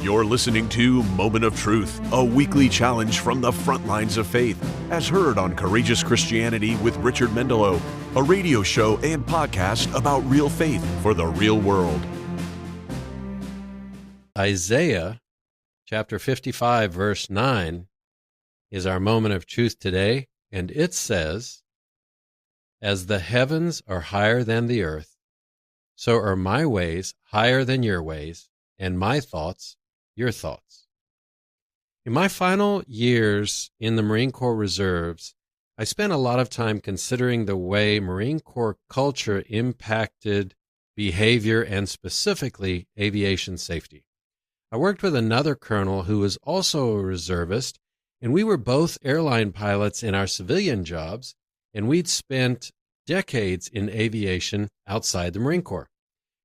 You're listening to Moment of Truth, a weekly challenge from the front lines of faith, as heard on Courageous Christianity with Richard Mendelow, a radio show and podcast about real faith for the real world. Isaiah chapter 55, verse 9 is our moment of truth today, and it says, "As the heavens are higher than the earth, so are my ways higher than your ways, and my thoughts your thoughts." In my final years in the Marine Corps Reserves, I spent a lot of time considering the way Marine Corps culture impacted behavior and specifically aviation safety. I worked with another colonel who was also a reservist, and we were both airline pilots in our civilian jobs, and we'd spent decades in aviation outside the Marine Corps.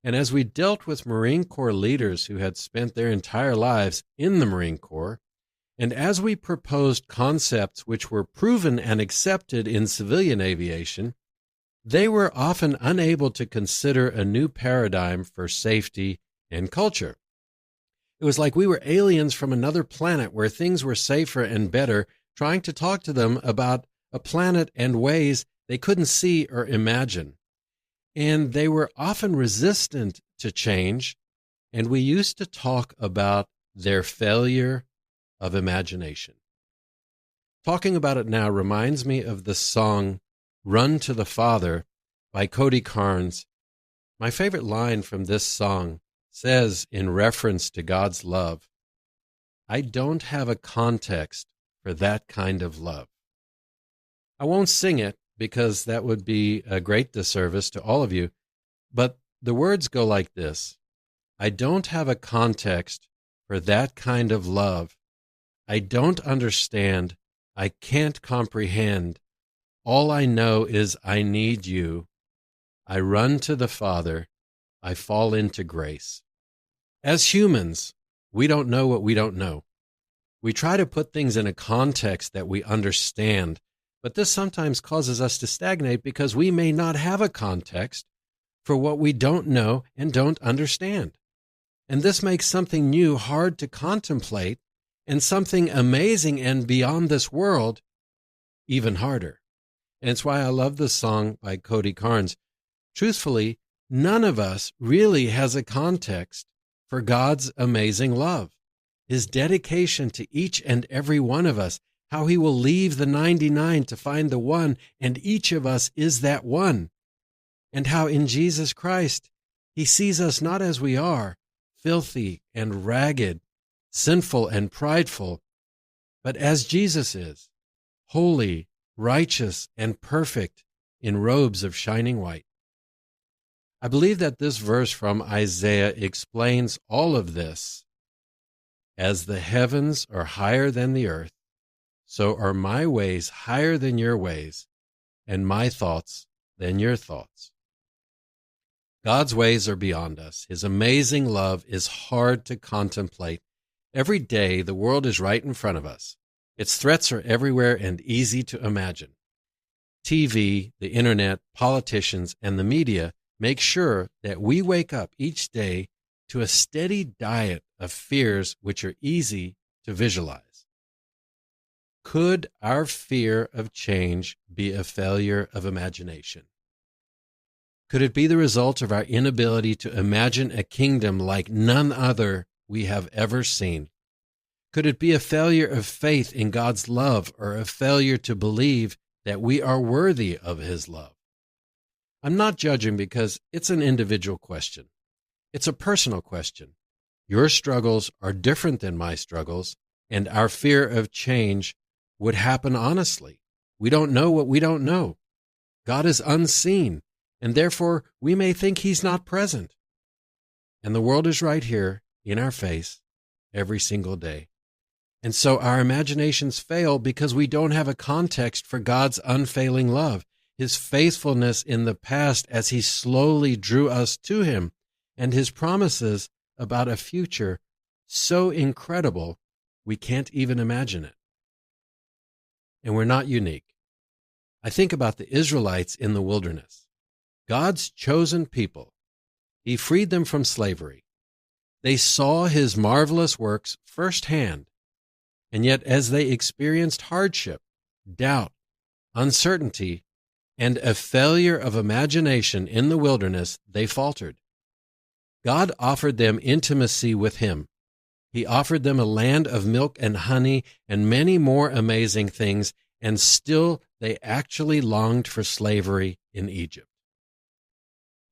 And as we dealt with Marine Corps leaders who had spent their entire lives in the Marine Corps, and as we proposed concepts which were proven and accepted in civilian aviation, they were often unable to consider a new paradigm for safety and culture. It was like we were aliens from another planet where things were safer and better, trying to talk to them about a planet and ways they couldn't see or imagine. And they were often resistant to change, and we used to talk about their failure of imagination. Talking about it now reminds me of the song "Run to the Father" by Cody Carnes. My favorite line from this song says, in reference to God's love, "I don't have a context for that kind of love." I won't sing it because that would be a great disservice to all of you, but the words go like this: "I don't have a context for that kind of love. I don't understand. I can't comprehend. All I know is I need you. I run to the Father. I fall into grace." As humans, we don't know what we don't know. We try to put things in a context that we understand, but this sometimes causes us to stagnate because we may not have a context for what we don't know and don't understand. And this makes something new hard to contemplate, and something amazing and beyond this world even harder. And it's why I love this song by Cody Carnes. Truthfully, none of us really has a context for God's amazing love, His dedication to each and every one of us, how He will leave the 99 to find the one, and each of us is that one, and how in Jesus Christ He sees us not as we are, filthy and ragged, sinful and prideful, but as Jesus is, holy, righteous, and perfect in robes of shining white. I believe that this verse from Isaiah explains all of this. As the heavens are higher than the earth, so are my ways higher than your ways, and my thoughts than your thoughts. God's ways are beyond us. His amazing love is hard to contemplate. Every day, the world is right in front of us. Its threats are everywhere and easy to imagine. TV, the internet, politicians, and the media make sure that we wake up each day to a steady diet of fears which are easy to visualize. Could our fear of change be a failure of imagination? Could it be the result of our inability to imagine a kingdom like none other we have ever seen? Could it be a failure of faith in God's love, or a failure to believe that we are worthy of His love? I'm not judging because it's an individual question. It's a personal question. Your struggles are different than my struggles, and our fear of change would happen honestly. We don't know what we don't know. God is unseen, and therefore we may think He's not present. And the world is right here in our face every single day. And so our imaginations fail because we don't have a context for God's unfailing love, His faithfulness in the past as He slowly drew us to Him, and His promises about a future so incredible we can't even imagine it. And we're not unique. I think about the Israelites in the wilderness. God's chosen people. He freed them from slavery. They saw his marvelous works firsthand, and yet as they experienced hardship, doubt, uncertainty, and a failure of imagination in the wilderness, they faltered. God offered them intimacy with him. He offered them a land of milk and honey and many more amazing things, and still they actually longed for slavery in Egypt.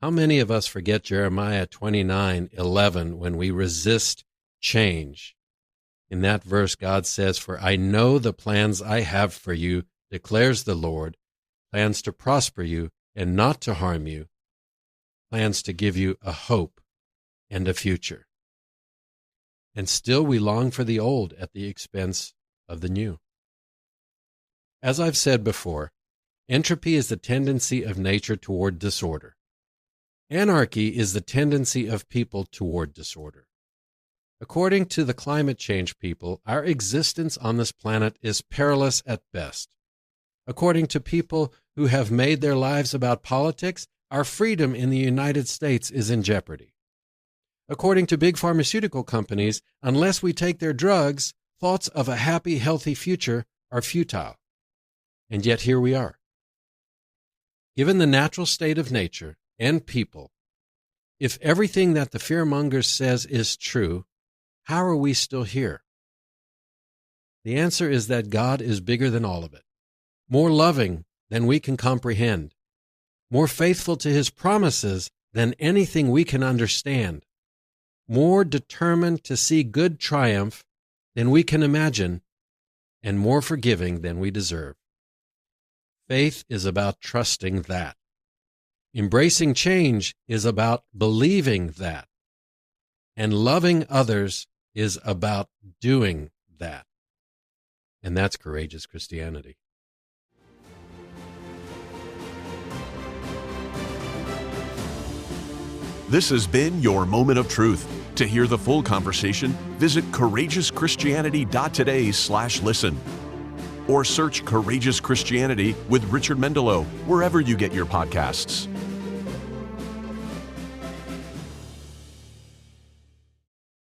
How many of us forget Jeremiah 29:11 when we resist change? In that verse, God says, "For I know the plans I have for you, declares the Lord, plans to prosper you and not to harm you, plans to give you a hope and a future." And still we long for the old at the expense of the new. As I've said before, entropy is the tendency of nature toward disorder. Anarchy is the tendency of people toward disorder. According to the climate change people, our existence on this planet is perilous at best. According to people who have made their lives about politics, our freedom in the United States is in jeopardy. According to big pharmaceutical companies, unless we take their drugs, thoughts of a happy, healthy future are futile. And yet here we are. Given the natural state of nature and people, if everything that the fearmonger says is true, how are we still here? The answer is that God is bigger than all of it, more loving than we can comprehend, more faithful to his promises than anything we can understand, more determined to see good triumph than we can imagine, and more forgiving than we deserve. Faith is about trusting that. Embracing change is about believing that. And loving others is about doing that. And that's courageous Christianity. This has been your Moment of Truth. To hear the full conversation, visit courageouschristianity.today/listen. Or search Courageous Christianity with Richard Mendelow wherever you get your podcasts.